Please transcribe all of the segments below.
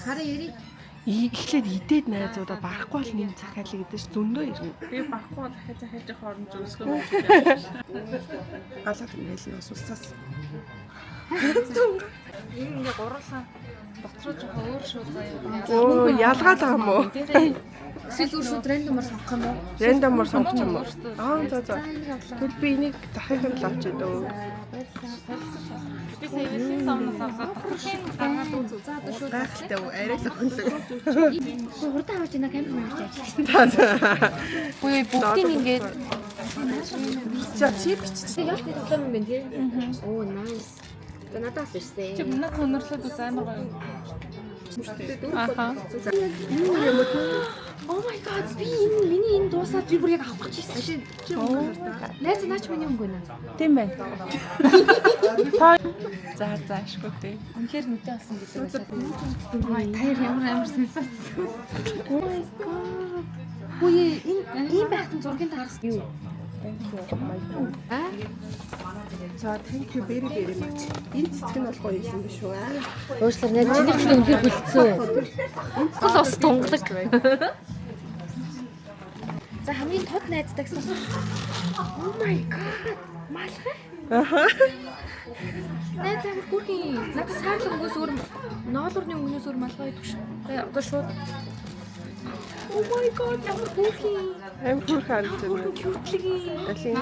Хараа яри. Эхлээд идээд найзуудаа барахгүй бол нэм захиалаа гэдэг чинь зөндөө ирнэ. Би барахгүй дахиад захиалж хооронд зүсгөө. Галах юм байл нь усаас. Энэ ингээ гурлаа дотроо жоохон өөр шүү заяа. Оо, ялгаад байгаа юм уу? Эсвэл зүгээр рандомор сонгох юм уу? Рандомор сонгох юм уу? За. Тэгвэл би энийг захих юм л авч идөө. Би сая самнаас аваад гаргаад үзүү. За одоо шүү. Гайхалтай уу? Арай л хөлөг. Хурдан авч яана камер авч. Үгүй бүгдийг ингээд За чи бичиж. Яаж би тоглоом юм бэ тий? Оо nice. За надаас ирсэн. чи манай хөнөрлөд үс амар гоё. Аха. Oh my god би миний энэ дуусаад би бүр яг авах гэж ирсэн. Найз наач миний өнгө нэ. Тийм байна. За ашгүй тий. Үнэхээр нүдэ болсон гэдэг байсан. Таяр ямар сэнсац. Oh my god. Үгүй энэ ийм байхын зургийн таарс юу? За thank you very much. Энэ цэцэг нь бол гоё юм биш үү? Уучлаарай найз чиний ч үнэхээр хүлцсэн. Гол ус тунгалаг. За хамгийн тод найзтай гэсэн. Oh my god. Малхай. Аха. Найз амар хүрхийн. Надад саарлаг өнгөөс өөр ноолорны өнгнөөс өөр малгай идэх шүү. Одоо шууд. Oh my god ямар хүрхийн. Амар хүрх харагдаж байна. Cute-лгийн. Алин.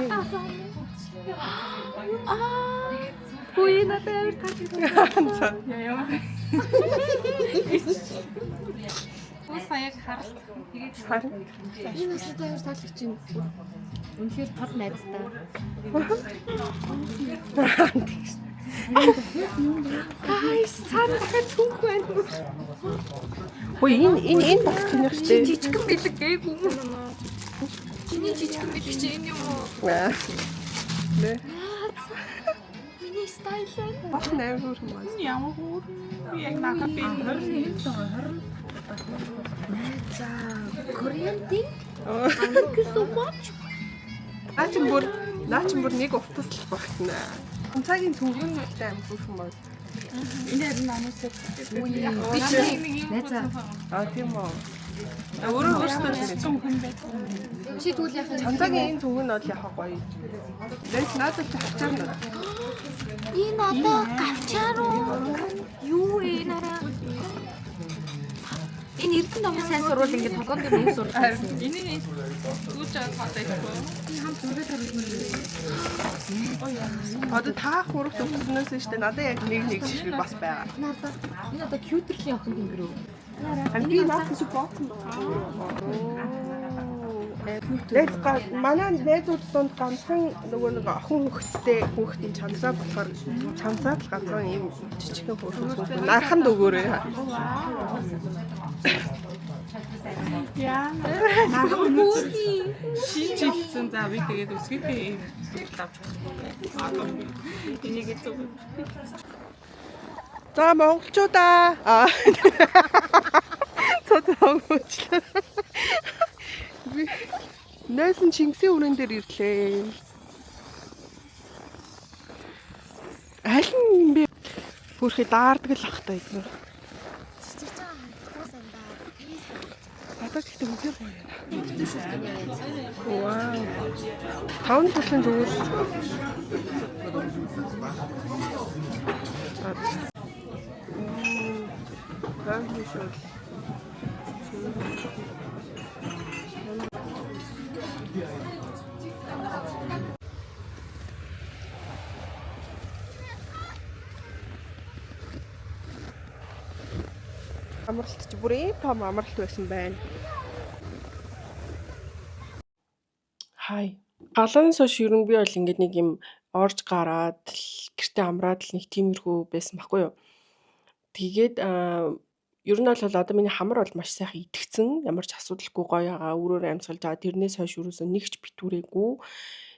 Үгүй надад амар таалагдсан. Яа. Сая харалт. Харин. Энэ настай амар таалагдж байна. Үнэхээр тод найзтай. Guys, цаана дахиад цүнх байна. Хөөе энэ бас тэнийх штэ. Жижигхэн бэлэг гээгүй. Чиний жижигхэн бэлэг чи энэ юм уу? Нэ. Миний стайл байна. Бас амар хүрх юм байна. Ямар хөө. Би яг нахаа би 20 За, Korean thing. Thank you so much. Наа чи бүр нэг утас л багтана. Цагийн цүнхэн үлдээ амар хүрх юм байна. энэ харин намайсаа Би чи найзаа. Тийм үү. Өөрөө өөртөө хүн байт. Чи тэгвэл яхаа Цанцагийн энэ цүнхэн бол яхаа гоё. Læs надад ч хачаар надад. энэ одоо гавчааруу. Юу вэ нараа? Энэ эрдэнэ номын сайн сурвал ингээд толгойн дээр нэг сурвал. Энийг түүж хатаа ихгүй. Хамт зүрээ төрүүлмээр. Одоо та хурц өгснөөс нь штэ надад яг нэг жишээ бас байгаа. Надад энэ одоо кьютерлийн охин гингэрүү. Би наад чи бооцсон байгаа. Найз манай найзууд донд ганцхан нөгөө нэг охин хүүхдийн чамцаа болохоор чамцаад л ганцхан ийм жижигхэн хүүхдүүд нарханд өгөөрэй. Яа. Нагам хүүхий. Шийдчихсэн. За би тэгээд өсгийхээ авч байгаа. Энийг зөв. За монголчуудаа. Цоцогч. Найсан Чингисийн өрөөнд дээр ирлээ. Аль нь бэ? Бүрхий даардаг л ах та эдгээр. Надад ихтэй үнээр гоё юм. Вау. Таван туслын зүгээр. Гамшил. Амралт ч бүр ийм том амралт байсан байна. Хай. Галанаас хойш ер нь би бол ингээд нэг юм орж гараад гэртээ амраад л нэг тиймэрхүү байсан байхгүй юу. Тэгээд ер нь бол одоо миний хамар бол маш сайхан итгэцэн, ямар ч асуудалгүй гоё байгаа, өөрөөр амьсгалж байгаа. Тэрнээс хойш юусэн нэг ч битүүрээгүй.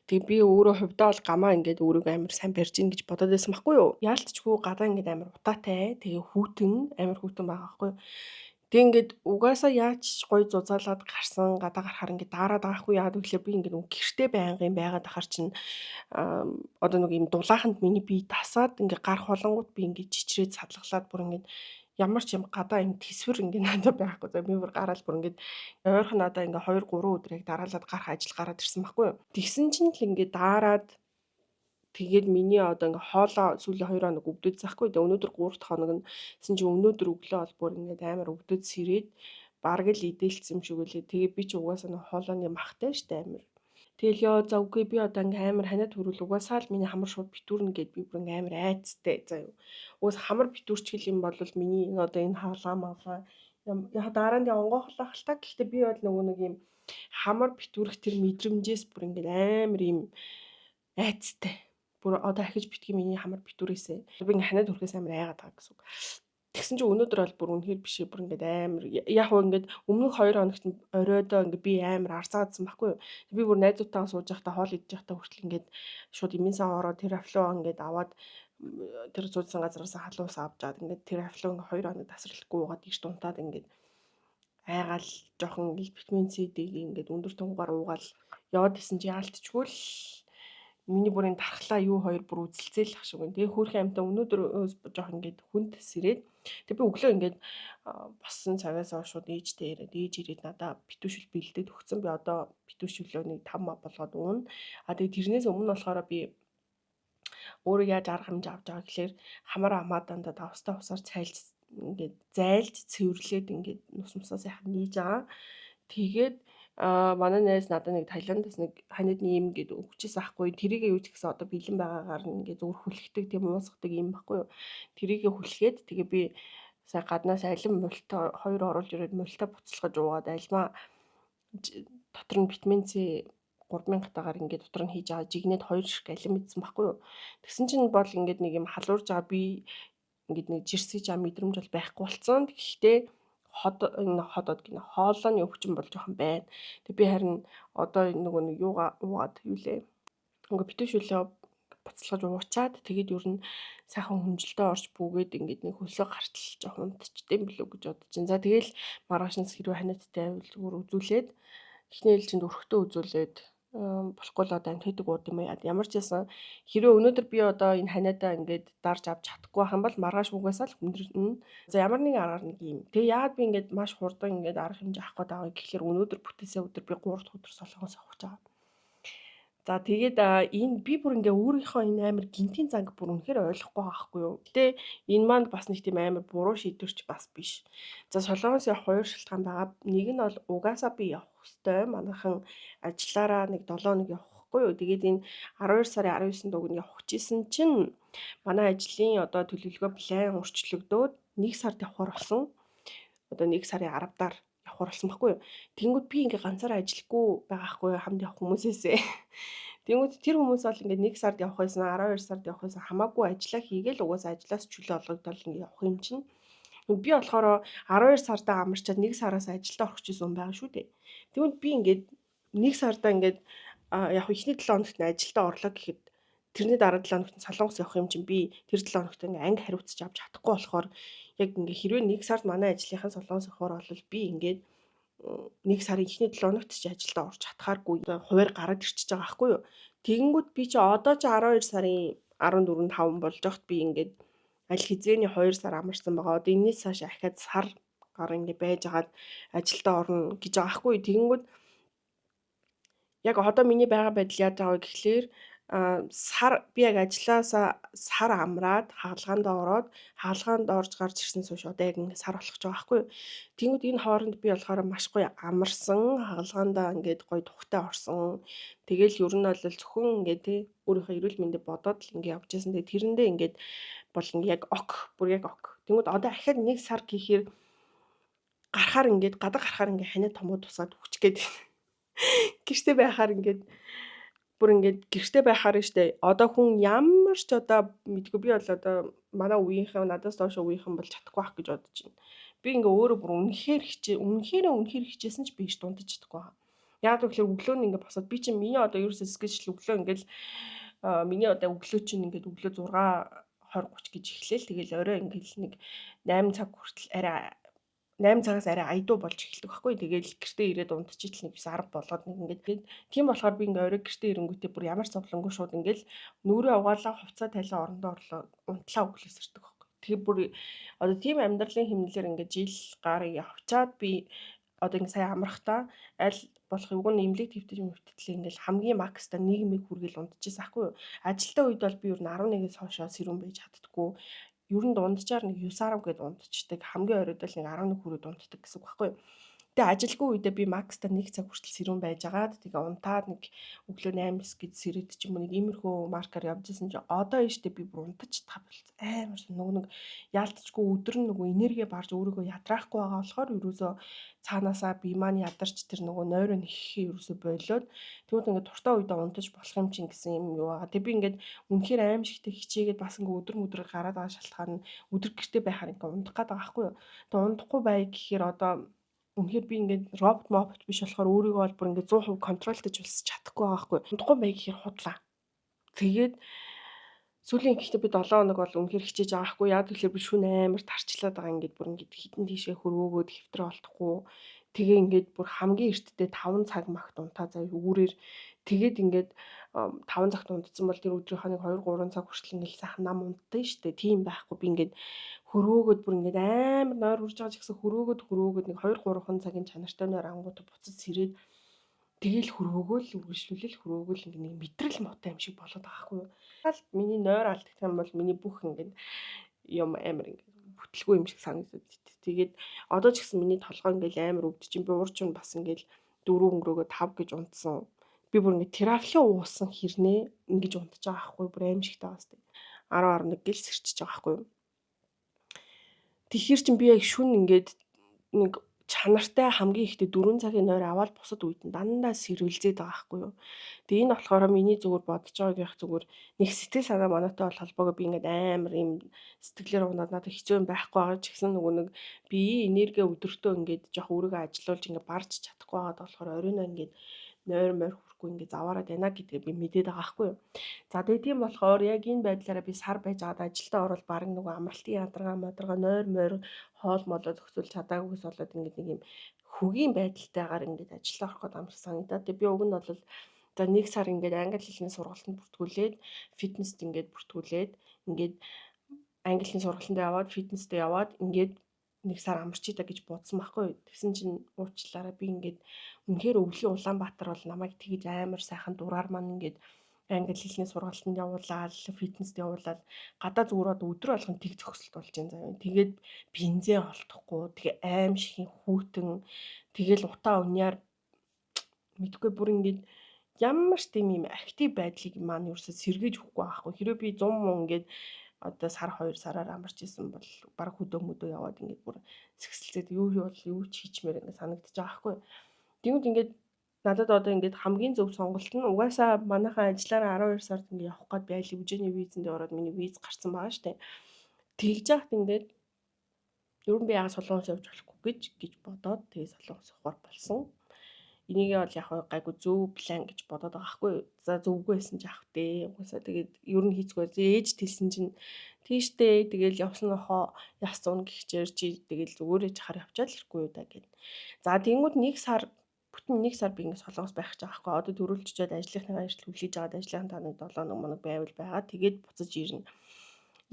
Тэгээ би өөрөө хувьдаа бол гамаа ингээд өөрийгөө амар сайн барьж ийн гэж бодоод байсан байхгүй юу. Яалтчгүй гадаа ингээд амар утаатай. Тэгээ хүүтэн, амар хүүтэн байгаа байхгүй юу. Тэг ингээд угаасаа яаж гоё зузаалаад гарсан гадаа гарахаар ингээд даарад байгаа хгүй яагаад гэвэл би ингээд нэг гэртээ байнгын байгаад ахаар чинь одоо нэг юм дулааханд миний бие тасаад ингээд гарах болонгууд би ингээд чичрээд садлаглаад бүр ингээд ямар ч юм гадаа юм тэсвэр ингээд надад байхгүй. За би бүр гараад бүр ингээд ойрхон надаа ингээд 2 3 өдөр яг дараалаад гарах ажил гараад ирсэн байхгүй юу. Тэгсэн чинь л ингээд даарад тэгээд миний одоо ингээ хоолоо сүүлийн 2 хоног өвдөж захгүй. Тэгээ өнөөдөр 3 дахь хоног нь гэсэн чинь өнөөдөр өглөө бол бүр ингээд амар өвдөж сэрээд бараг л идэлцсэн юм шиг үлээ. Тэгээ би ч угаасаа нэг хоолойны махтай штэ амар. Тэгэл ёо за үгүй би одоо ингээ амар ханиад хөрвөл угаасаа л миний хамар шууд битүүрнэ гэд би бүр ингээ амар айцтай заа юу. Угаас хамар битүүрчгэл юм бол миний одоо энэ хаалгаа магаа яг дараа нь онгоохлох л та. Гэхдээ би бол нөгөө нэг юм хамар битүүрх тэр мэдрэмжээс бүр ингээ амар юм айцтай. Бүр одоо ахиж битгий миний хамар битүүрээсээ. Би ингээ ханиад хүрхээс амар айгаад байгаа гэсэн үг. Тэгсэн чинь өнөөдөр бол бүр үнэхээр биш бүр ингээд амар яг хөө ингээд өмнөх 2 хоногт оройдоо ингээд би амар арцаадсан байхгүй юу. Би бүр найзуудтайгаа сууж байхдаа хоол идэж байхдаа хүртэл ингээд шууд иминсан ороод тэр афлоо ингээд аваад тэр зуудсан газараас халуус авч жаад ингээд тэр афлоо ингээд 2 хоног тасралтгүй уугаад ирж дунтаад ингээд айгаал жоохон витамин C-ийг ингээд өндөр тунгаараа уугаал яваад исэн чи яалтчгүй л миний бүрийн дархлаа юу хоёр бүр үзэлцээл ах шиг байна. Тэгээ хөөрхөн амтаа өнөөдөр жоох ингээд хүнд сэрээд тэг би өглөө ингээд боссон цагаас шууд ээжтэй ирээд ээж ирээд надаа битүүшүүл бэлдээд өгсөн. Би одоо битүүшүүлөө нэг 5 мав болгоод уuna. А тэгээ тэрнээс өмнө болохоор би өөрөө яаж арга хэмжээ авч байгаа гэхээр хамаар амааданда тавстай усаар цайлж ингээд зайлж цэвэрлээд ингээд нус мусаа сайхан нийж байгаа. Тэгээд манай найз надад нэг Таиландаас нэг ханиадны юм гээд өгчээс ахгүй. Тэрийгээ юу ч гэсэн одоо бэлэн байгаагаар ингээ зөөр хүлхдэг тийм уусгадаг юм байхгүй юу. Тэрийгээ хүлхээд тэгээ би сая гаднаас алин мултай 2 оруулж ирээд мултай буцалгаж уугаад альмаа дотор нь витамин C 3000 гатагаар ингээд дотор нь хийж байгаа жигнээд 2 ширхэг алин мэдсэн байхгүй юу. Тэгсэн чинь бол ингээд нэг юм халуурж байгаа би ингээд нэг жирсэж байгаа мэдрэмж бол байхгүй болсон. Гэхдээ ходод гинэ хоолойны өвчин бол жоохон байна. Тэг би харин одоо нөгөө нэг юугаа уугаад юу лээ. Ингээ битүүшүүлээ буцалгаж уучаад тэгээд ер нь сайхан хүнжилтөө орж бүүгээд ингээд нэг хөлсөө гартал жоохон унтчихдээ билүү гэж бодож байна. За тэгэл маргаашнаас хэрвээ ханиадтай байвал зүгээр үзүүлээд эхний ээлжинд өрхтөө үзүүлээд болохгүй л одоо амт хэдэг ууд юм яа. Ямар ч байсан хэрвээ өнөөдөр би одоо энэ ханиадаа ингээд дарж авч чадахгүй байх юм бол маргааш угаасаа л хүндрэлнэ. За ямар нэгэн аргаар нэг юм. Тэгээ яагаад би ингээд маш хурдан ингээд арга хэмжээ авах гээд байгаа гэхээр өнөөдөр бүтээсээ өдөр би 3 дахь өдөр солонгос авах гэж байгаа. За тэгээд энэ би бүр ингээ өөрийнхөө энэ амар гинтийн занг бүр үнэхээр ойлгохгүй байхгүй юу. Гэтэ энэ маань бас нэг тийм амар буруу шийдвэрч бас биш. За солонгос явах 2 шалтгаан байгаа. Нэг нь бол угаасаа би явах хэвээр манайхан ажиллаараа нэг 7 хоног явахгүй юу. Тэгээд энэ 12 сарын 19-нд уг нь явах гэжсэн чинь манай ажлын одоо төлөвлөгөө план өөрчлөгдөөд 1 сард явахаар болсон. Одоо 1 сарын 10-даар явахаар болсон байхгүй юу. Тэнгүүд би ингээ ганцаараа ажиллахгүй байгаа хгүй хамт явах хүмүүсээсээ. Тэнгүүд тэр хүмүүс бол ингээ 1 сард явах байсан 12 сард явах байсан хамаагүй ажиллаа хийгээл угаасаа ажлаас чөлөө олгогдол ингээ явах юм чинь. Би болохоор 12 сардаа амарчаад 1 сараас ажилдаа орох гэсэн юм байгаа шүү дээ. Тэгвэл би ингээд 1 сардаа ингээд яг ихний 7 хоногт нь ажилдаа орлоо гэхэд тэрний дараа 7 хоногт нь солонгос явах юм чинь би тэр 7 хоногт ингээ анги хариуцж авч чадахгүй болохоор яг ингээ хэрвээ 1 сард манай ажлынхаа солонгос явахаар бол би ингээд 1 сарын эхний 7 хоногт ч ажилдаа орж чадхааргүй хуваар гараад ирчихэж байгаа байхгүй юу. Тэгэнгүүт би чи одоо ч 12 сарын 14 5 болж огт би ингээд аль хизээний 2 сар амарсан байгаа. Одоо энэс цааш ахаад сар гар ингээ байж агаад ажилдаа орно гэж байгаа байхгүй юу. Тэгэнгүүт яг одоо миний байгаа байдал яаж байгаа гэхлээр сар би яг ажилласаа сар амраад хаалгаанд ороод хаалгаанд орж гарч ирснээс хойш одоо яг ингээ сар болох гэж байгаа байхгүй юу. Тэнгүүд энэ хооронд би болохоор маш гоё амарсан хаалгаандаа ингээд гоё тухтай орсон. Тэгэл ер нь бол зөвхөн ингээ тий өөрийнхөө эрүүл мэндийг бодоод л ингээ явж байсан. Тэгээ тэрэндээ ингээд бол ингээ яг ок бүр яг ок. Тэнгүүд одоо ахаад 1 сар гэхээр гарахаар ингээд гадаг гарахаар ингээ ханиа томоо тусаад өгч гээд гэртээ байхаар ингээд бүр ингээд гэртээ байхаар штэ одоо хүн ямар ч одоо мэдгүй би бол одоо манай үеийнхэн надаас доош үеийнхэн бол чадахгүй байх гэж бодож байна. Би ингээ өөрөө бүр үнэхээр хичээсэн ч би ч дундаж чадахгүй байгаа. Яг тэгэхээр өглөө нь ингээ босоод би чинь миний одоо ерөөсөө скежл өглөө ингээл миний одоо өглөө чинь ингээд өглөө 6:20 30 гэж эхлээл тэгэл орой ингээл нэг 8 цаг хүртэл арай 8 цагаас арай айдуу болж эхэлдэг байхгүй. Тэгээл гэртээ ирээд унтчихил нэг 10 болоод нэг ингээд тийм болохоор би ингээ орой гэртээ ирэнгүүтээ бүр ямар зовлонгүй шууд ингээл нүрээ угаалаа хувцас тайлаа орондоо орлоо унтлаа өглөөс ирдэг байхгүй. Тэгээ бүр одоо тийм амьдралын хэмнэлээр ингээ жил гар явчаад би одоо ингээ сая амрахтаа аль болох юг нь имлэг твтэж мөвтөлээ ингээл хамгийн макста 1 мэг хүргээл унтчихсан байхгүй юу. Ажилтаа үед бол би ер нь 11-ээс хойшоо сэрүүн байж чаддаггүй. Ер нь дунджаар нэг 9-10 гээд унтчихдаг. Хамгийн оройд бол нэг 11 хүрээд унтдаг гэсэн үг байхгүй юу. Тэгээ ажилгүй үедээ би макста 1 цаг хүртэл сэрүүн байжгаад тэгээ унтаад нэг өглөө 8-9 гээд сэрэд ч юм уу нэг иймэрхүү маркер явж исэн чи одоо ийштэй би бүр унтаж тав болц амар нөгөө нэг яалтчгүй өдөр нь нөгөө энерги барж өөрийгөө ядраахгүй байгаа болохоор ерөөсөө цаанаасаа би маань ядарч тэр нөгөө нойроо нэхээ ерөөсөө болоод тэгвэл ингээд туртаа үедээ унтаж болох юм чинь гэсэн юм юу байгаа. Тэг би ингээд үнэхээр аимшигтэй хичээгээд бас ингээд өдөр мөдөр гараад байгаа шалтгаан нь өдөр гэртээ байхаар ингээд унтах гээд байгаа байхгүй юу. Тэг унтахгүй бай гэхээр одоо үнэхээр би ингээд робот биш болохоор өөрийгөө бол бүр ингээд 100% контролдож улсч чадахгүй байгаа байхгүй. Унтахгүй бай гэхээр худлаа. Тэгээд сүүлийн ихтэй би 7 хоног бол үнэхээр хичээж байгаа хгүй. Яг тэгэхээр би шүн амар тарчлаад байгаа ингээд бүр ингээд хитэн тийшээ хөрвөөгөөд хэвтрээ олдохгүй. Тэгээ ингээд бүр хамгийн эртдээ 5 цаг магт унтаа заяа үүрээр тэгээд ингээд 5 цагт унтсан бол тэр өдрийнхөө нэг 2 3 цаг хүртэл ингээд сайхан нам унтдаа штэ. Тийм байхгүй би ингээд хөрвөөгөөд бүр ингээд амар нойр урж байгаа ч гэсэн хөрвөөгөөд нэг 2 3 цагийн чанартай нойр ангууд буцаж сэрээд тэгэл хөрвөөгөөл үргэлжлүүлэл хөрвөөгөөл ингээ нэг мэдрэл муутай юм шиг болоод байгаа хгүй юу. Тал миний нойр алдах юм бол миний бүх ингээ юм амар ингээ бүтлгүй юм шиг санагдаад байт. Тэгээд одоо ч гэсэн миний толгой ингээл амар өвдөж чинь би уурч нь бас ингээл 4 өнгөрөөгөө 5 гэж унтсан. Би бүр ингээ терафлин уусан хэрнээ ингэж унтаж байгаа хгүй бүр аим шигтэй бас тэг. 10 11 гэл сэрчиж байгаа хгүй юу. Тэгэхээр чин би яг шүн ингээд нэг чанартай хамгийн ихтэй 4 цагийн нойр аваад бусад үед нь дандаа сэрвэлзээд байгаа хгүй юу. Тэгээ энэ болохоор миний зүгээр бодож байгаагийнх зүгээр нэг сэтгэл санаа манайтай бол холбоогоо би ингээд амар юм сэтгэлээр унаад надад хэцүү юм байхгүй байгаа ч гэсэн нөгөө нэг би энерги өдөртөө ингээд жоох өөрийгөө ажилуулж ингээд барж чадахгүй байгаад болохоор оройно ингээд нойр морь хүрхгүй ингээд заваараад байна гэдгээ би мэдээд байгаа хгүй юу. За тэгээ тийм болохоор яг энэ байдлаараа би сар байж аваад ажилдаа орол баг нөгөө амралтын ядаргаа нойр морь хоол молоо зөксөл чадаагүйс болоод ингээд нэг юм хөгийн байдалтайгаар ингээд ажилдаа орох гэдэг юм шиг санагдаад. Тэгээ би уг нь бол за 1 сар ингээд англи хэлний сургалтанд бүртгүүлээд фитнест ингээд бүртгүүлээд ингээд англи хэлний сургалтанд яваад фитнестэд яваад ингээд 1 сар амарч идэ гэж бодсон байхгүй. Тэгсэн чинь уучлаарай би ингээд үнэхээр өвлийн Улаанбаатар бол намайг тэгж амар сайхан дураар маань ингээд англи хэлний сургалтанд явуулаад фитнест явуулаад гадаа зүгээр одоо өдөр болгон тэг зөксөлт болж байна заяа. Тэгээд бензин олдохгүй тэгээ аим шихийн хүүтэн тэгэл утаа униар мэдгүй бүр ингээд ямар ч тийм юм актив байдлыг маань ерөөсө сэргээж өгөхгүй байхгүй. Хэрэв би 100 мөн ингээд одоо сар 2 сараар амарч исэн бол баг хөдөө мөдөө яваад ингээд бүр зөксөлцөд юу ч хийчмээр ингээд санагдаж байгаа байхгүй. Тэгвэл ингээд надад одоо ингээд хамгийн зөв сонголт нь угаасаа манайхаа ажиллаараа 12 сард ингээд явах гээд байли бүжээний визэнд ороод миний виз гарсан байгаа штэ. Тэгж яхад ингээд ер нь би яга солонгос явж болохгүй гэж бодоод тэгээ солонгос явахаар болсон. Энийгээ бол яг гайгүй зөв план гэж бодоод байгаа хгүй. За зөвгүй байсан ч яах вэ? Угаасаа тэгээд ер нь хийцгүй ээж тэлсэн чинь тийштэй тэгэл явсан нохоо ясцуун гихчээр чи тэгэл зүгээрээ чахаар явчаал ирэхгүй юу да гэд. За тэнгууд 1 сар бүтэн 1 сар би ингэ солонгос байх гэж байгаа хгүй. Одоо төрүүлчихэд ажлынхаа ажил хүлээж аваад ажлынхаа таныг 7 хоног байвал байгаа. Тэгээд буцаж ирнэ.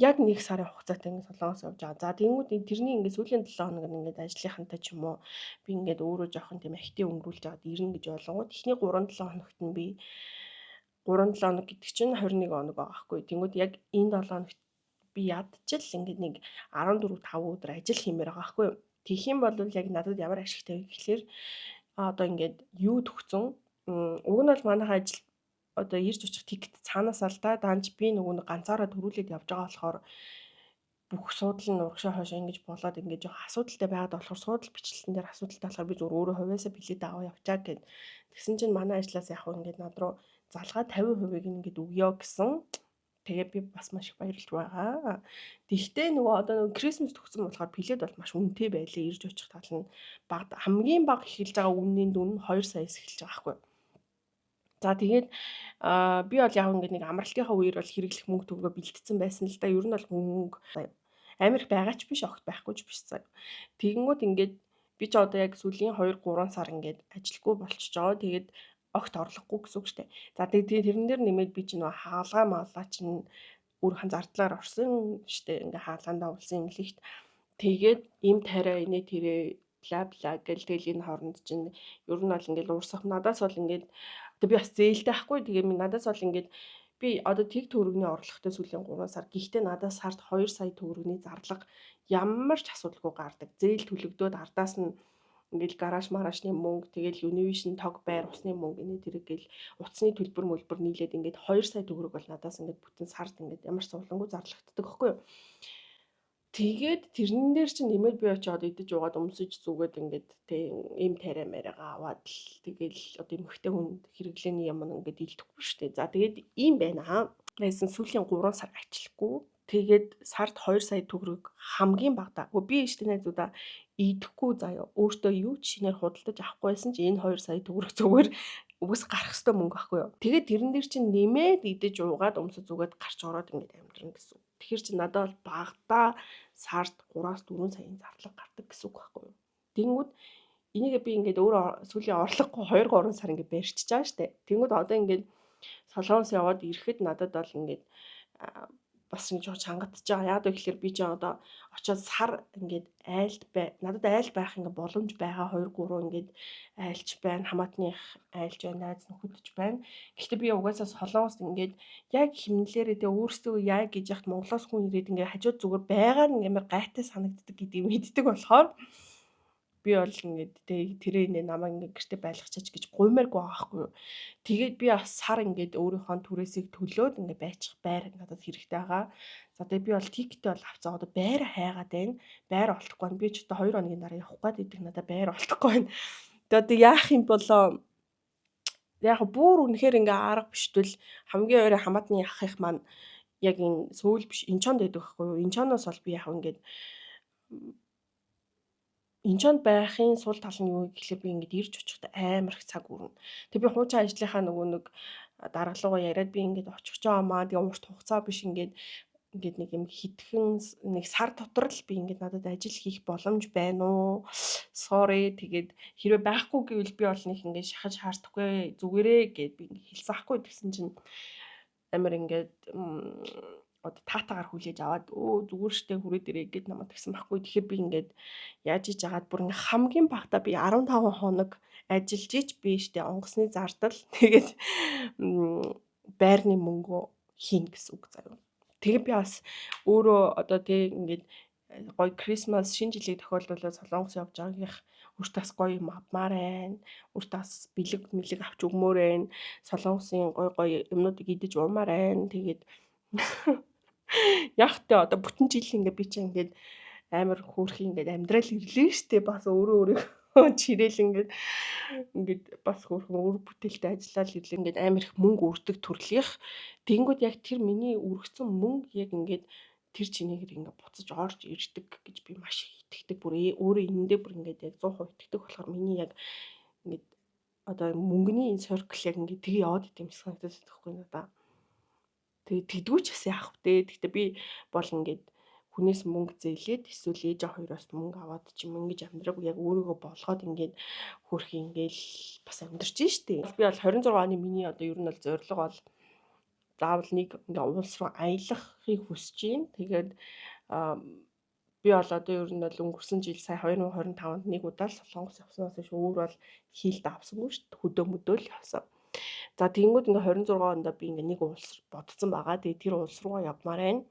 Яг 1 сарын хугацаатай ингэ солонгос явж байгаа. За тэнгууд тэрний ингэ сүүлийн 7 хоног нь ингэ ажлынхантай ч юм уу би ингэ өөрөө жоохон тийм ахтын өнгөрүүлж аваад ирнэ гэж болгоод эхний 3-7 хоногт нь би 3-7 хоног гэдэг чинь 21 хоног байгаа хгүй. Тэнгууд яг энэ 7 хоногт би ядчил ингэ нэг 14-5 өдөр ажил хиймээр байгаа хгүй. Тэгэх юм бол яг надад ямар ашигтай вэ гэхэлэр одоо ингээд юу төгцөн уг нь бол манайхаа ажил одоо ирж очих тикет цаанаасаа л да данж би нөгөө ганцаараа төрүүлээд явж байгаа болохоор бүх суудлын нь урагшаа хойшоо ингэж болоод ингэж жоох асуудалтай байгаад болохоор суудлал бичлэлтэн дээр асуудалтай болохоор би зөв өөрөө хувьяасаа билет аваа явчаа гэд. Тэгсэн чинь манай ажлаас яг ингээд над руу залгаа 50%-ийг ингээд өгье гэсэн. Тэгээ би бас маш их баярлж байгаа. Тэгтээ нөгөө одоо нөгөө Крисмас төгсөн болохоор билет бол маш үнэтэй байлээ. Ирж очих тал нь баг хамгийн бага эхэлж байгаа үнийн дүн 2 саяас эхэлж байгаа хгүй. За тэгээд би бол яг ингээд нэг амралтынхаа үеэр бол хэрэглэх мөнгө төгрөгөө бэлтцсэн байсан л да. Ер нь бол мөнгө Амар их байгаа ч биш, огт байхгүй ч биш заяа. Тэгэнгүүт ингээд би ч одоо яг сүүлийн 2 3 сар ингээд ажилгүй болчихж байгаа. Тэгээд огт орлогогүй гэсэн үг шүү дээ. За тэгээд тэрэн дээр нэмээд би чинь нөгөө хаалгаа маалаа чинь өөрийнхөө зардлаар орсон шүү дээ. Ингээ хаалгаандаа улсын эмнэлэгт. Тэгээд им тариа инээ тэрэ бла бла гэл тэгэл энэ хооронд чинь ер нь бол ингээд уурсах надаас бол ингээд одоо би бас зээлтэй байхгүй. Тэгээ минь надаас бол ингээд би одоо тэг төгрөгний орлоготой сүүлийн 3 сар. Гэхдээ надаас сард 2 сая төгрөгийн зарлага ямар ч асуудалгүй гардаг. Зээл төлөгдөөд ардаас нь ингээл гараж марашны мөнгө тэгэл Univision тог байр усны мөнгө инээ тэрэг гэл утасны төлбөр мөлбөр нийлээд ингээд 2 сая төгрөг бол надаас ингээд бүтэн сард ингээд ямар ч зовлонгүй зарлагддаг байхгүй юу. Тэгээд тэрэн дээр чинь нэмээд би очиод идэж уугаад өмсөж зүгээд ингээд тэг им тариа мариагаа аваад л тэгэл одоо эмхтэй хүнд хэрэглээний юм ингээд илдэхгүй шүү дээ. За тэгээд ийм байна. Байсан сүүлийн 3 сар ажилгүй. Тэгээд сард 2 сая төгрөг хамгийн багадаа. Би штэ найзуудаа идэхгүй заяа. Өөртөө юу ч шинээр худалдаж авахгүй байсан чи энэ 2 сая төгрөг зүгээр үгс гарах хэвээр мөнгө байхгүй юу. Тэгээд тэрэн дээр чинь нэмээд идэж уугаад өмсөж зүгээд гарч ороод ингээд амьдрын гэсэн. Тэгэхээр чи надад бол багадаа сард 3-4 саяын зарлага гардаг гэсэн үг байхгүй юу. Тэнгүүд энийг би ингээд өөрөө сүүлийн орлогогүй 2-3 сар ингээд барьчихж байгаа штэ. Тэнгүүд одоо ингээд Солонгос яваад ирэхэд надад бол ингээд бас нэг жоо чангатж байгаа. Яагаад вэ гэхээр би ч одоо очиод сар ингээд айлд надад айл байх ингээд боломж байгаа 2-3 ингээд айлч байна, хамаатных айлж байна, найз нөхөдч байна. Гэхдээ би угаасаа Солонгост ингээд яг химнэлээрээ тэ өөрсдөө яа гэж яхад Монголоос хүн ирээд ингээд хажууд зүгээр байгаа нь амар гайтай санагддаг гэдгийг мэддэг болохоор би бол ингээд тэрээ намайг ингээд гэртээ байлгачаач гэж гуймааргүй байгаа байхгүй юу. Тэгээд би бас сар ингээд өөрийнхөө түрээсийг төлөөд ингээд байчих байр надад хэрэгтэй байгаа. За тэгээд би бол тиктэй бол авцаа одоо байр хайгаад байна. Байр олдохгүй байна. Би ч одоо 2 хоногийн дараа явах гээд идэх надад байр олдохгүй байна. Тэгээд яах юм болоо яг бүр үнэхээр ингээ арга биштэл хамгийн ойрын хамаатны ах их маань яг энэ Сөүл биш Инчонд байдаг байхгүй юу. Инчоноос бол би яг ингээд Инчонд байхын сул тал нь юу гэхээр би ингээд ирж очиход амар их цаг өрнө. Тэг би хуучин ажлынхаа нөгөө нэг даргалуугаа яриад би ингээд очих ч яамаа. Тэгээ урт хугацаа биш ингээд нэг юм хитгэн нэг сар дотор л би ингээд надад ажил хийх боломж байна уу? Sorry. Тэгээд хэрвээ байхгүй гэвэл би бол нэг ингээд шахаж хаардахгүй зүгээрээ гэд би хэлсэн ахгүй гэсэн чинь амар ингээд одоо таатагаар хүлээж аваад зүгээр штэ хүрээд ирээ гэд намайг тэгсэн байхгүй. Тэгэхээр би ингээд яаж иж агаад бүр ингээ хамгийн багтаа би 15 хоног ажиллаж ич би штэ онгоцны зардал тэгээд байрны мөнгө хийн гэсэн үг заяа. Тэгээд би бас өөрөө одоо тэг ингээд гоё Christmas шинэ жилийн тохиолдолд Солонгос явж байгаагийнх өөртөө бас гоё юм авмаар байна. Өөртөө бас бэлэг мэлэг авч өгмөр байна. Солонгосын гоё юмнуудыг идэж уумаар байна. Тэгээд яг тэ одоо бүтэн жил ингээ би чинь ингээд амар хөөрхи ингээд амьдрал ирлээ штэ бас өөрөө чирээл ингээд бас хөөрхөн өр бүтээлтэй ажиллаад ирлээ ингээд амар их мөнгө өрдөг төрлийнх. Тэнгүүд яг тэр миний өргөцсөн мөнгө яг ингээд тэр чинээгээр ингээд буцаж орж ирдэг гэж би маш их итгэдэг. Бүр өөрөө энэндээ бүр ингээд яг 100% итгэдэг болохоор миний яг ингээд одоо мөнгөний энэ circle яг ингээд тгий яваад идэм шиг санагдаж байгаа байхгүй надаа. Тэгээд тэгдэггүй ч гэсэн яах вэ? Гэхдээ би бол ингээд хүнээс мөнгө зээлээд эсвэл ээж хоёроос мөнгө аваад ч юм ингэж амьдраг яг өөрийгөө болгоод ингээд хөрхи ингээл бас амьдарч штэ. Би бол 26 оны миний одоо ер нь бол зорилго бол заавал нэг ингээ улс руу аялахыг хүсэж байна. Тэгээд би бол одоо ер нь бол өнгөрсөн жил сая 2025-нд нэг удаа Солонгос явснаас биш өөр бол хийлд авсангүй штэ. Хөдөө мөдөөл явсан. За тэгэнгүүт ингээ 26 онд би ингээ нэг улс бодсон байгаа. Тэгээд тэр улс руугаа явмаар байна.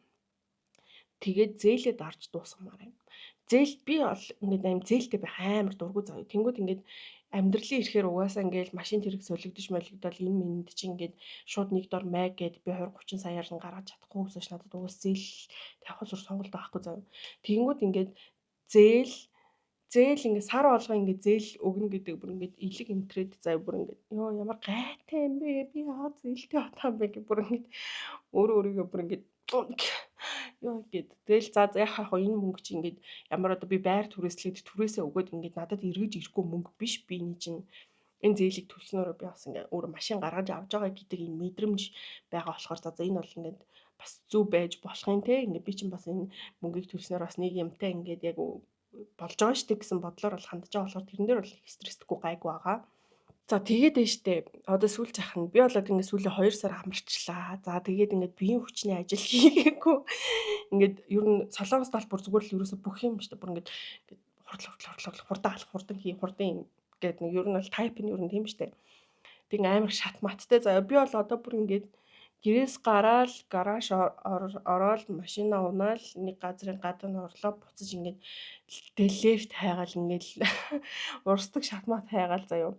Тэгээд зээлээ дарж дуусгамаар байна. Зээл би бол ингээд аим зээлтэй байх амар дургу заяа. Тэнгүүд ингээд амьдралын ирэхээр угаасаа ингээд машин тэрэг солигдож молигдол энэ минут чи ингээд шууд нэг дор майг гэд би 20-30 саяар нь гаргаж чадахгүй гэсэн надад угаас зээл тавих зур сонголт байхгүй заяа. Тэнгүүд ингээд зээл ингээд сар болгоо ингээд зээл өгнө гэдэг бүр ингээд илэг энтрээд заяа бүр ингээд ёо ямар гайтай юм бэ би зээлтэй отаа юм бэ гэх бүр ингээд өөрийгөө бүр ингээд ёо гэд тэгэл за яхаа энэ мөнгө чи ингээд ямар одоо би байр түрээслээд түрээсээ өгөөд ингээд надад эргэж ирэхгүй мөнгө биш би энэ чинь энэ зээлийг төлснөөрөө би бас ингээд өөр машин гаргаж авч байгаа гэдэг энэ мэдрэмж байгаа болохоор за энэ бол ингээд бас зүв байж болох юм те. Ингээд би чинь бас энэ мөнгийг төлснөөр бас нэг юмтай ингээд яг болж байгаа штеп гэсэн бодлоор бол хандж байгаа болохоор тэрэн дээр бол их стресстгүй гайгүй байгаа. За тэгээд нь штэ одоо сүүл зах нь би болоод ингээд сүүлийн 2 сар амарчлаа. За тэгээд ингээд биеийн хүчний ажил хийгээгүй. Ингээд ер нь солонгос талбар зүгээр л ерөөсө бүх юм штэ бүр ингээд хурдан гэдэг нэг ер нь бол тайп нь ер нь тийм штэ. Тэг амар шат маттай заяа. Би бол одоо бүр ингээд гэрээс гараал гараж ороод машина унаал нэг газрын гадна орлоо буцаж ингээд лефт хайгаал ингээд урсдаг шатмат хайгаал заяа.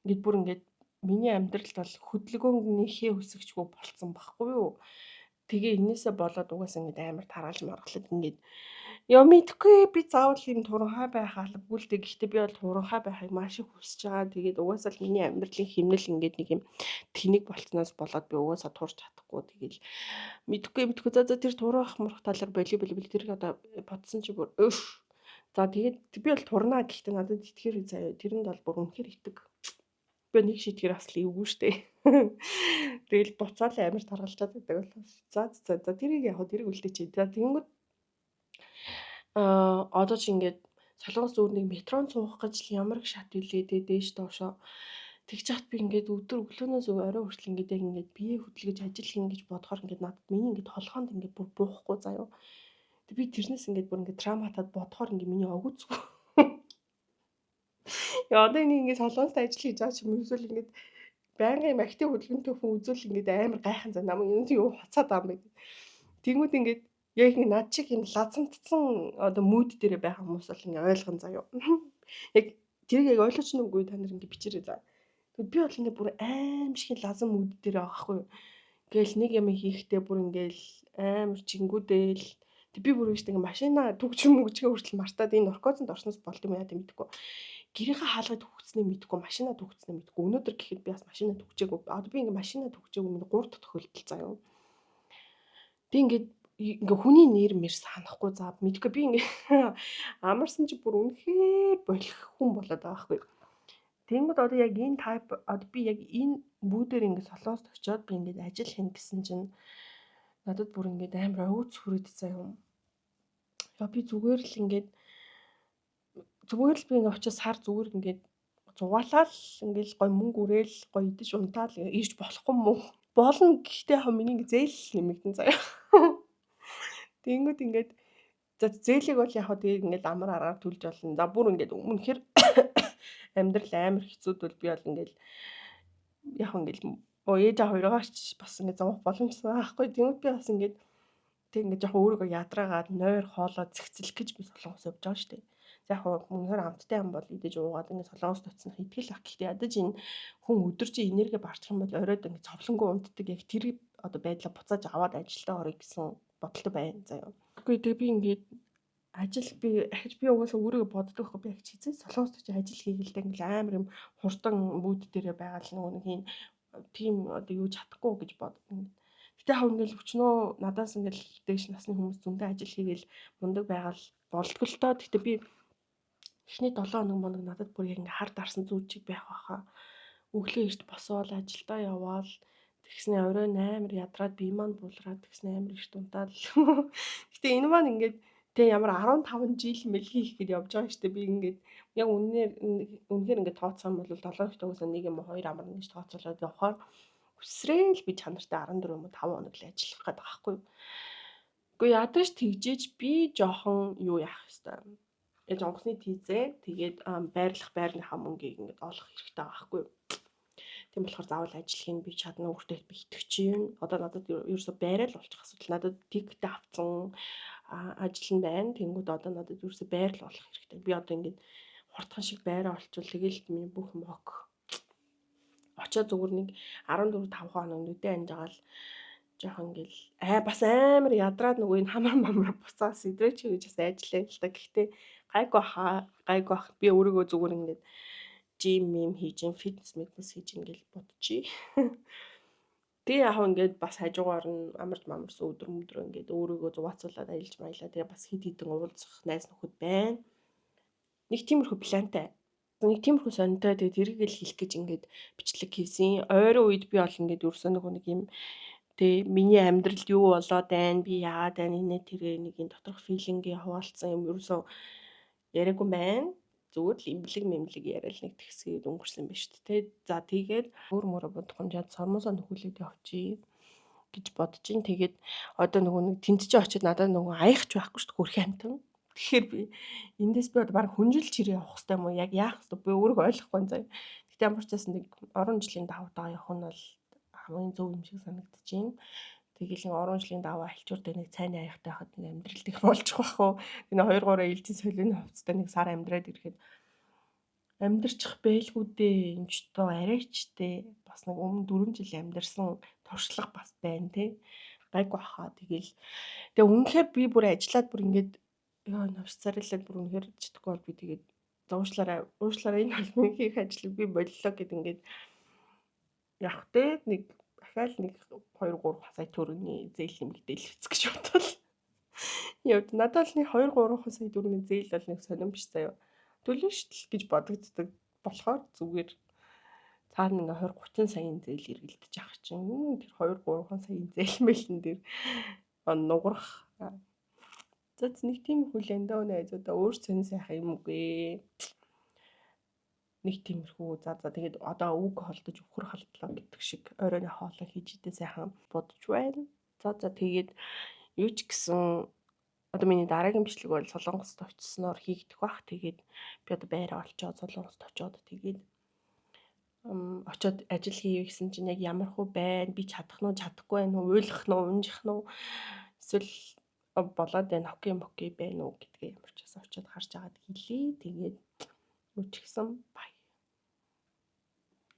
Ингээд бүр ингээд миний амьдралд бол хөдөлгөөнийхээ үсгчгүй болцсон байхгүй юу. Тэгээ энээсээ болоод угаасаа ингээд амар тараалж маргалаад ингээд яа мэдгүй би заавал юм туранхай байх албагүй л дээ. Гэхдээ би бол туранхай байхыг маш их хүсэж байгаа. Тэгээд угаасаа л миний амьдралын хэмнэл ингээд нэг юм тэнэг болцноос болоод би угаасаа турч чадахгүй. Тэгээл мэдгүй за тэр турах мурах талаар боли тэр одоо бодсон чи бүр өф. За тэгээд би бол турнаа гэхдээ надад итгэхэр заяа. Тэрэнд бол бүр үнэхээр итэг. Би нэг шийтгэр бас л эвгүй штэ. Тэгэл буцаал амар таргалчаад байдаг болохоос. За тэрийг яг тэрийг үлдээч. За тэгэнгүүт одоо ч ингээд солонгос зүүрнийг метрон суух гэж ямар их шат илээ дээш доошоо. Тэгж чад би ингээд өглөөнөөс орой хүртэл ингээд бие хөдөлгөж ажил хийн гэж бодохоор ингээд надад миний ингээд толгоонд ингээд бүр буухгүй заяа. Тэг би тэрнээс ингээд бүр ингээд травматад бодохоор ингээд миний огүцгүй. Яа одоо ингээд солонгост ажил хийж байгаа ч юм эсвэл ингээд байнгын актив хөдөлгөөн төвхөн үзүүл ингээд амар гайхан за намайг энэ юу хуцаад байгаа юм бэ. Тэнгүүд ингээд яг ингэ над чиг юм лазамтсан одоо мууд дээр байх хүмүүс бол ингэ ойлгон заяа. Яг тэрийг яг ойлгож нүггүй та нар ингэ бичээрэй за. Тэгвэл би бол ингэ бүр аимшиг лазам мууд дээр байгаа хгүй. Ингээл нэг юм хийхдээ бүр ингээл амар чингүүдэл би бүр ингэ машина түгчмөчгээ хүртэл мартаад энэ наркозонд орсноос болд юм яа мэдгүй. Гэрийнхээ хаалгад түгцснээ мэдгүй, машина түгцснээ мэдгүй. Өнөөдөр гэхэд би бас машина түгчээгүй. Одоо би ингэ машина түгчээгүй миний 3 дахь тохиолдол заяа. Би ингээ хүний нэр мэр санахгүй за мэдгүй би ингээ амарсан чи бүр үнэхээр болох хүн болоод байгаа хгүй. Тэнгүүд одоо яг энэ тайп одоо би яг энэ бүүдээр ингээ солонгост очиод би ингээ ажил хийн гэсэн чинь надад бүр ингээ амар өвөц хүрээд заяа. Яа би зүгээр л би ингээ очиж сар зүгээр ингээ зугаалал ингээл гой мөнгө үрээл гой идэж унтаал ирж болохгүй мүү. Болно гэхдээ яг миний ингээ зээл нэмэгдэн заяа. Тэнгүүд ингээд за зээлийг бол яг тэгээ ингээд амар аргаар төлж болно. За бүр ингээд өмнөхөр амьдрал амар хэцүүд бол би бол ингээд яг ингээд ээж хоёрогооч бас ингээд зовох боломжтой байхгүй. Тэнгүүд би бас ингээд тэг ингээд яг өөрийгөө ядраагаад нойр хоолоо зэгцэлэх гэж би солонгос явж байгаа шүү дээ. За яг өмнөхөр амттай юм бол идэж уугаад ингээд солонгост оцсон хэдгэл ах гэхдээ ядаж энэ хүн өдөржин энерги барчих юм бол оройд ингээд цовлонгоо унтдаг яг тэр одоо байдлаа буцааж аваад ажилдаа орё гэсэн бодолтой байна заяа. Үгүй тэг би ингээд би угаасаа өөрийгөө боддог байхгүй би яг чизээ солонгост очиж ажил хийгээл тэг ингээл амар юм хурдан бүүд дээрээ байгаа л нэг юм тийм одоо юу чадахгүй гэж боддог. Гэтэ хав ингээл өчнөө надаас ингээл дээш насны хүмүүс зөндөө ажил хийгээл мундаг байгаал болдгоо л тоо. Гэтэ би эхний 7 хоног надад бүр яг ингээ хар дарсан зүүн чиг байх байхаа. Өглөө эрт босоод ажилдаа яваал тэгснэ орой 8 ядраад бие маань булраад тэгснэ амар их унтаад. Гэтэ энэ маань ингээд тэг ямар 15 жил мэл хийх гээд явж байгаа штэ би ингээд яг үнээр ингээд тооцсон бол 7 хоногтоос нэг юм 2 амар ингэж тооцоолоод явахаар өсрөөл би чанартай 14 юм уу 5 хоног л ажиллах гээд байгаа хгүй. Үгүй ядаж тэгжээж би жоохон юу яах хэвээр. Яг онгоцны тийзээ тэгээд байрныхаа мөнгийг ингээд олох хэрэгтэй байгаа хгүй. Тийм болохоор заавал ажил хийн би чадна өөртөө би итгэж чинь. Одоо надад ерөөсө байрал болчих асуудал. Надад тиктэй авцсан ажил нь байна. Тэнгүүд одоо надад ерөөсө байрал болох хэрэгтэй. Би одоо ингээд хурдхан шиг байраа олчвол тэгэл миний бүх мог очоод зүгээр нэг 14-5 хоног нүдэ анжаагаал жоохон ингээл бас амар ядраад нөгөө энэ хамар мамар буцаас идрээч гэж бас ажиллаа л та. Гэхдээ гайгүй ах би өөрийгөө зүгээр ингээд жим хийж фитнес хийж ингээл бодчих. Тэгээ яг ингээд бас хажуугаар нь амарч өдөр ингээд өөрийгөө зугаацуулаад ажиллаж маялаа. Тэгээ бас хид хідэн уулзах найз нөхөд байна. Нэг тиймэрхүү плантай. Нэг тиймэрхүү сонтой тэгээд эргэл хэлэх гэж ингээд бичлэг хийсэн. Ойрын үед би бол ингээд ерөөсөө нэг юм Тэ миний амьдралд юу болоод байна? Би яагаад байна? Инээ тэрээ нэг юм доторх филингийн хуваалцсан юм ерөөсөө яриаггүй байна. Зүгээр л имлэг яриад нэг тэгсгээд өнгөрсөн байна шүү дээ. За тэгээд өөр мөрө бодхомжаад сормосоо нөхүүлээд явчих гэж бодож ин. Тэгээд одоо нөгөө нэг тэнд чи очиод надад нөгөө аягч байхгүй шүү дээ хөрх амтан. Тэгэхээр би эндээс би одоо баг хүнжилж хэрэг явах хэрэгтэй юм уу? Яг яах вэ? Би өөрөө ойлгохгүй юм заяа. Гэтэ ямар ч байсан нэг орон жилийн давтаа явах нь бол хамгийн зөв юм шиг санагдаж байна. Тэгээл нэг орон жилийн даваа альчууртай нэг цайны аягтай хахад нэг амьдрал их болчих واخ уу. Энэ 2 3 ээлжийн солионы хувцастай нэг сар амьдраад ирэхэд амьдрчих байлгүй дээ. Энд ч тоо арайчтэй. Бас нэг өмнө 4 жил амьдарсан туршлага бас байна те. Гайгүй хаа. Тэгээ үнэхээр би бүр ажиллаад бүр ингээд ёо навч царилаад бүр үнэхээр чадахгүй бол би тэгээд уушлаараа энэ холбооны хийх ажлыг би боллоо гэд ингээд явах те нэг дахиад нэг 2 3 сая төгрөгийн зээл нэмэгдээл хэвчэх гэж бодвол явд надад л нэг 2 3 сая төгрөгийн зээл бол нэг сонирн биш заяа. Төлнө штэл гэж бодогддог болохоор зүгээр цаана ингээ 20 30 саяын зээл эргэлдэж авах чинь тэр 2 3 саяын зээл мэлэн дээр нугарах. За нэг тийм хүлэн дөө найзуудаа өөр сонь сайхан юм үгүй. Нэг тиймэрхүү за тэгээд одоо үг холдож өвхөр холдлоо гэдэг шиг оройн хоолой хийж идэ сайхан бодож байна. За тэгээд юу ч гэсэн одоо миний дараагийн бичлэг бол Солонгост очисноор хийгдэх бах. Тэгээд би одоо байраа олцоод Солонгост очиод тэгээд очиод ажил хийе гэсэн чинь яг ямар хөө байна? Би чадах нь чадахгүй байна уу? Уйлах нь унжих нь эсвэл болоод байна окей байна уу гэдгээ ямар ч бас очиод харж агаад хэлээ. Тэгээд юу ч гэсэн бай.